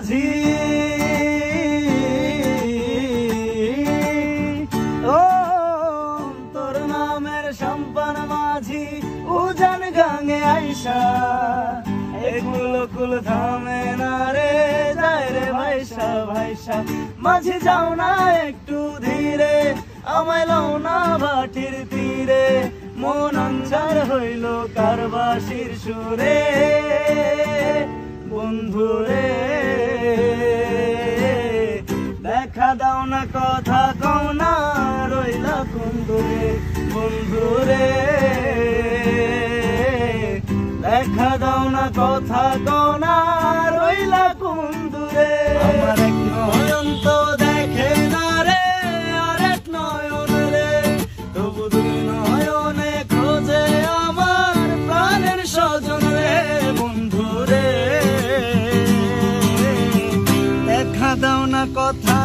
মাঝি ও তোর নামের সম্পান মাঝি উজান গাঙে আইসা একুল কুল থামে না রে যায় রে ভাইসা ভাইসা মাঝি যাও না একটু ধীরে আমায় লও না ভাটির তীরে মন অঞ্চার হইল কারবাসির সুরে বন্ধুরে দেখা দাও না কথা কও না রইলা কোন দূরে বন্ধুরে দেখা দাও না কথা কও না রইলা কোন দূরে আমার এক নয়ন তো দেখে না রে আর এক নয়ন রে তবু দুই নয়নে খোঁজে আমার প্রাণের স্বজন রে বন্ধুরে দেখা দাও না কথা